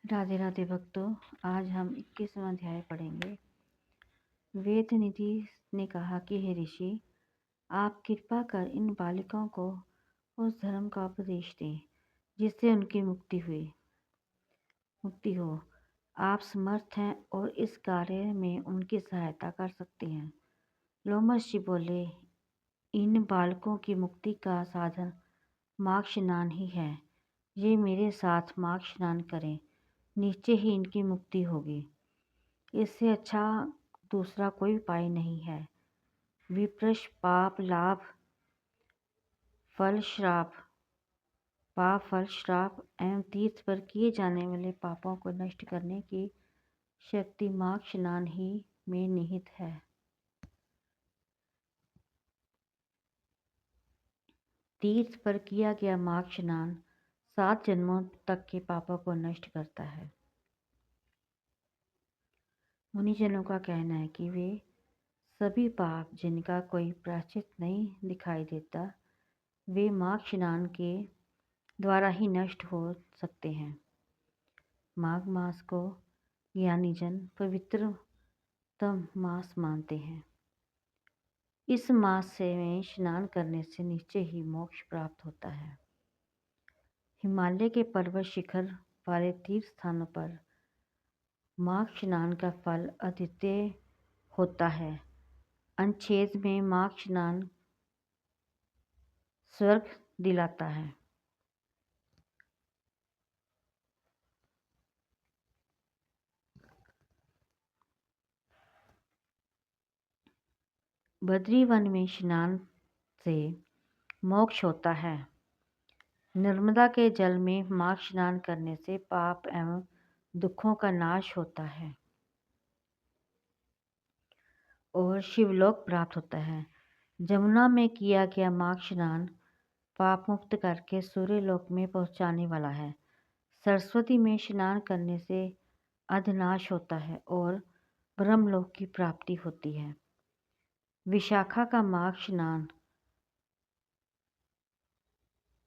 राधे राधे भक्तों। आज हम 21वां अध्याय पढ़ेंगे। वेद निधि ने कहा कि हे ऋषि, आप कृपा कर इन बालिकाओं को उस धर्म का उपदेश दें जिससे उनकी मुक्ति हो। आप समर्थ हैं और इस कार्य में उनकी सहायता कर सकते हैं। लोमश जी बोले, इन बालकों की मुक्ति का साधन माघ स्नान ही है। ये मेरे साथ माघ स्नान करें, निश्चय ही इनकी मुक्ति होगी। इससे अच्छा दूसरा कोई उपाय नहीं है। विप्रश पाप लाभ फल श्राप एवं तीर्थ पर किए जाने वाले पापों को नष्ट करने की शक्ति माघ स्नान ही में निहित है। तीर्थ पर किया गया माघ स्नान 7 जन्मों तक के पापों को नष्ट करता है। मुनिजनों का कहना है कि वे सभी पाप जिनका कोई प्रायश्चित नहीं दिखाई देता, वे माघ स्नान के द्वारा ही नष्ट हो सकते हैं। माघ मास को ज्ञानीजन पवित्रतम मास मानते हैं। इस मास में स्नान करने से निश्चय ही मोक्ष प्राप्त होता है। हिमालय के पर्वत शिखर वाले तीर्थ स्थानों पर माघ स्नान का फल अद्वितीय होता है। अनुच्छेद में माघ स्नान स्वर्ग दिलाता है। बद्री वन में स्नान से मोक्ष होता है। नर्मदा के जल में माघ स्नान करने से पाप एवं दुखों का नाश होता है और शिवलोक प्राप्त होता है। जमुना में किया गया माघ स्नान पाप मुक्त करके सूर्यलोक में पहुंचाने वाला है। सरस्वती में स्नान करने से अधनाश होता है और ब्रह्मलोक की प्राप्ति होती है। विशाखा का माघ स्नान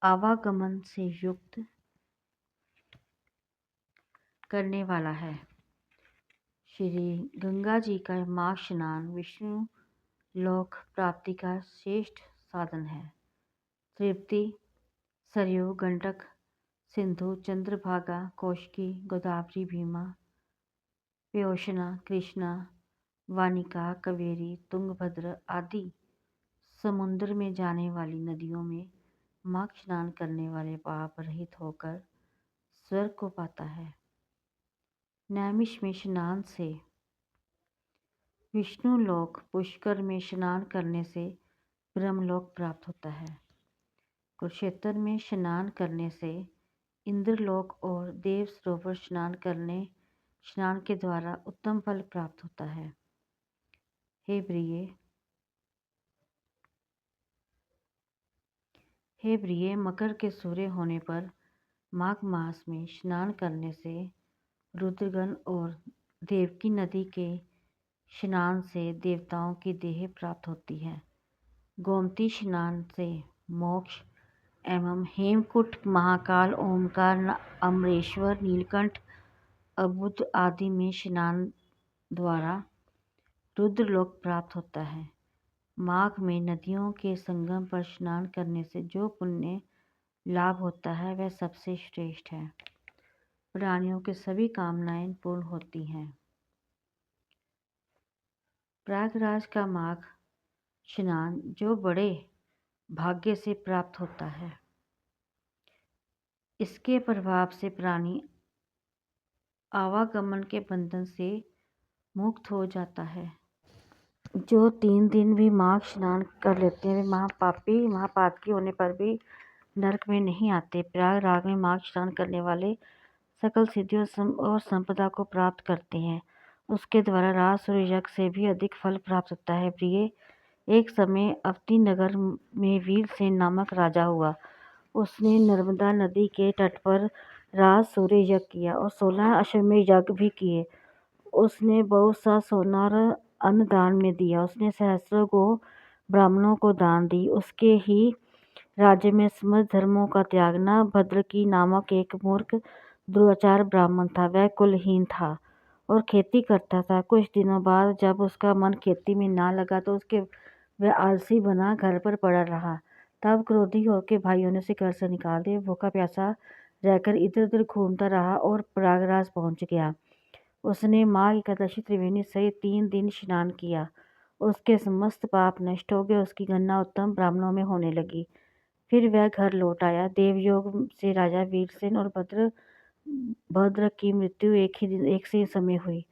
आवागमन से युक्त करने वाला है। श्री गंगा जी का माघ स्नान विष्णु लोक प्राप्ति का श्रेष्ठ साधन है। तृप्ति, सरयू, गंडक, सिंधु, चंद्रभागा, कोशकी, गोदावरी, भीमा, प्योशना, कृष्णा, वानिका, कावेरी, तुंगभद्र आदि समुद्र में जाने वाली नदियों में माघ स्नान करने वाले पाप रहित होकर स्वर्ग को पाता है। नैमिष में स्नान से विष्णु लोक, पुष्कर में स्नान करने से ब्रह्मलोक प्राप्त होता है। कुरुक्षेत्र में स्नान करने से इंद्रलोक और देव सरोवर स्नान के द्वारा उत्तम फल प्राप्त होता है। हे प्रिय, मकर के सूर्य होने पर माघ मास में स्नान करने से रुद्रगण और देवकी नदी के स्नान से देवताओं की देह प्राप्त होती है। गोमती स्नान से मोक्ष एवं हेमकूट, महाकाल, ओमकार, अमरेश्वर, नीलकंठ, अबुध आदि में स्नान द्वारा रुद्रलोक प्राप्त होता है। माघ में नदियों के संगम पर स्नान करने से जो पुण्य लाभ होता है वह सबसे श्रेष्ठ है। प्राणियों की सभी कामनाएं पूर्ण होती हैं। प्रयागराज का माघ स्नान जो बड़े भाग्य से प्राप्त होता है। इसके प्रभाव से प्राणी आवागमन के बंधन से मुक्त हो जाता है। जो 3 दिन भी माघ स्नान कर लेते हैं वे महापातकी होने पर भी नरक में नहीं आते। प्रयागराज में माघ स्नान करने वाले सकल सिद्धियों और संपदा को प्राप्त करते हैं। उसके द्वारा राज सूर्य यज्ञ से भी अधिक फल प्राप्त होता है। प्रिय, एक समय अवती नगर में वीरसेन नामक राजा हुआ। उसने नर्मदा नदी के तट पर राज सूर्य यज्ञ किया और 16 अश्वमेध यज्ञ भी किए। उसने बहुत सा सोना और अन्न दान में दिया। उसने सहस्रों गो ब्राह्मणों को दान दी। उसके ही राज्य में समस्त धर्मों का त्यागना भद्रकी नामक एक मूर्ख दुराचार ब्राह्मण था। वह कुलहीन था और खेती करता था। कुछ दिनों बाद जब उसका मन खेती में ना लगा तो वह आलसी बना घर पर पड़ा रहा। तब क्रोधी होकर भाइयों ने उसे घर से निकाल दिया। भूखा प्यासा रहकर इधर उधर घूमता रहा और प्रयागराज पहुंच गया। उसने माघ एकादशी त्रिवेणी सहित 3 दिन स्नान किया। उसके समस्त पाप नष्ट हो गए। उसकी गणना उत्तम ब्राह्मणों में होने लगी। फिर वह घर लौट आया। देवयोग से राजा वीरसेन और भद्र की मृत्यु एक से समय हुई।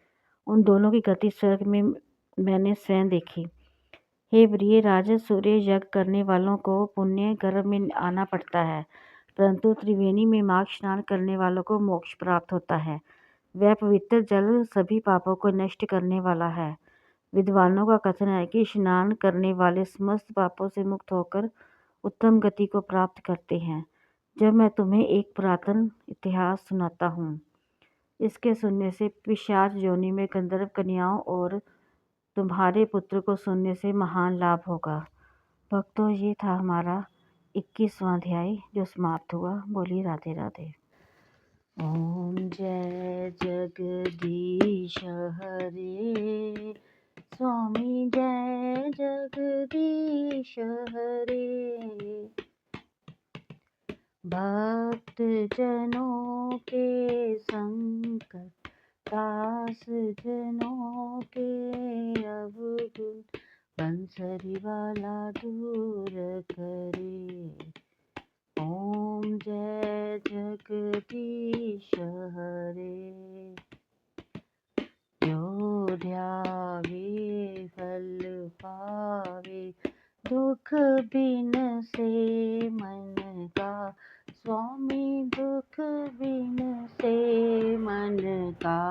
उन दोनों की गति स्वर्ग में मैंने स्वयं देखी। हे प्रिय राजन, सूर्य यज्ञ करने वालों को पुण्य गर्भ में आना पड़ता है, परंतु त्रिवेणी में माघ स्नान करने वालों को मोक्ष प्राप्त होता है। वह पवित्र जल सभी पापों को नष्ट करने वाला है। विद्वानों का कथन है कि स्नान करने वाले समस्त पापों से मुक्त होकर उत्तम गति को प्राप्त करते हैं। जब मैं तुम्हें एक पुरातन इतिहास सुनाता हूँ, इसके सुनने से पिशाच योनि में गंधर्व कन्याओं और तुम्हारे पुत्र को सुनने से महान लाभ होगा। भक्तों, ये था हमारा 21वां अध्याय जो समाप्त हुआ। बोलिए राधे राधे। ओम जय जगदीश हरे, स्वामी जय जगदीश हरे। भक्त जनों के संकट, दास जनों के अवगुण, बंसरी वाला दूर करे। ओम जय जगदीश हरे। जो ध्यावे फल पावे, दुख बिन से मन का। स्वामी दुख बिन से मन का,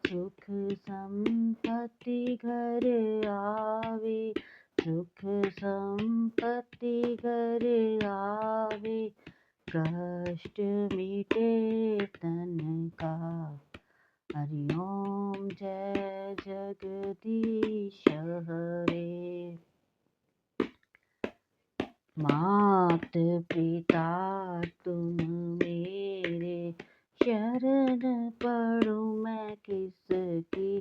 सुख संपत्ति घर आवे। सुख संपत्ति घर आवे, कष्ट मिटे तन का। हरि ओम जय जगदीश हरे। मात पिता तुम मेरे, शरण पढ़ूं मैं किसकी।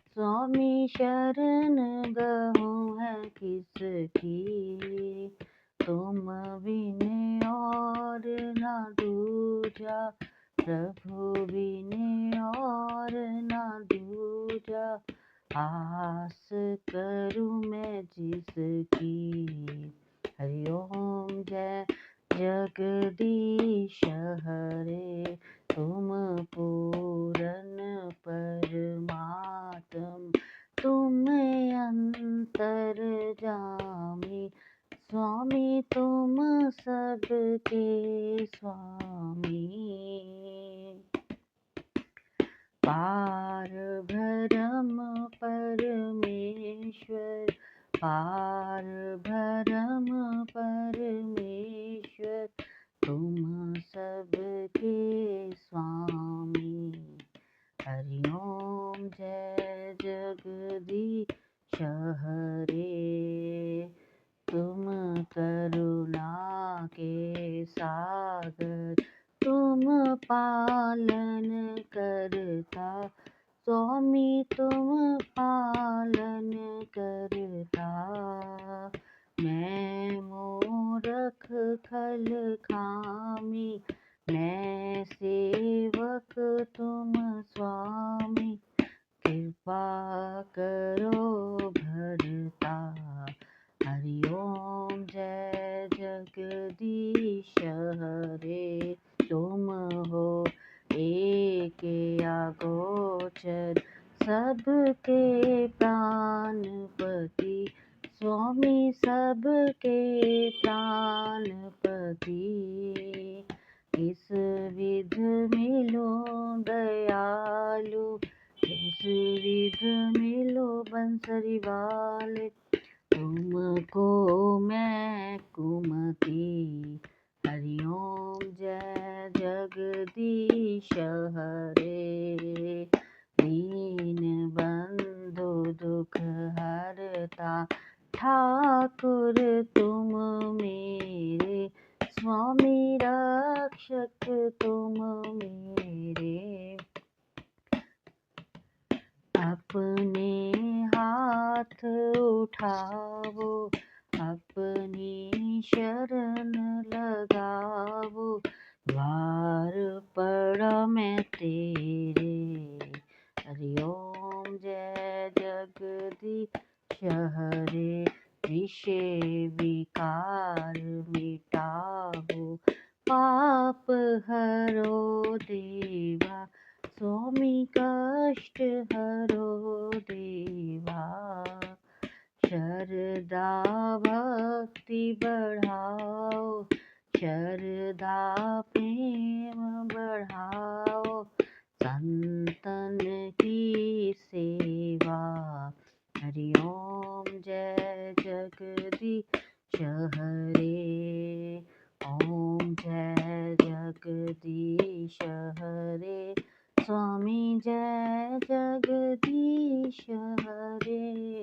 स्वामी शरण गहूँ है किसकी। तुम बिन और ना दूजा, प्रभु बिन और ना दूजा। आस करूँ मैं जिसकी। हरि ओम जय जगदीश हरे। तुम पूरन परमात्म, तुम अंतर्यामी। स्वामी तुम सबके स्वामी। पार ब्रह्म परमेश्वर, पार ब्रह्म परमेश्वर। तुम सबके स्वामी। हरि ओम जय जगदीश हरे। तुम करुणा के सागर, तुम पालन करता। स्वामी तुम पालन करता। मैं मूरख खल खामी, मैं सेवक तुम स्वामी। कृपा करो भरता। हरि ओम जय जगदीश हरे। तुम हो एक अगोचर, सबके प्राणपति। स्वामी सबके प्राणपति। किस विध मिलो दयालु, किस विध मिलो बंसरी वाले। तुमको मैं कुमति। हरि ओम जय जगदीश हरे। दीन बंधु दुख हरता, ठाकुर तुम मेरे। स्वामी रक्षक तुम मेरे। अपने हाथ उठाओ, अपनी शरण लगाओ, वार पड़ा मैं तेरे। हरि ओम जय जगदीश हरे, विषय विकार मिटाओ, पाप हरो देवा, स्वामी कष्ट हरो देवा। शरदा भक्ति बढ़ाओ, शरदा प्रेम बढ़ाओ, संतन की सेवा। हरि ओम जय जगदीश हरे, ओम जय जगदीश हरे, स्वामी जय जगदीश हरे।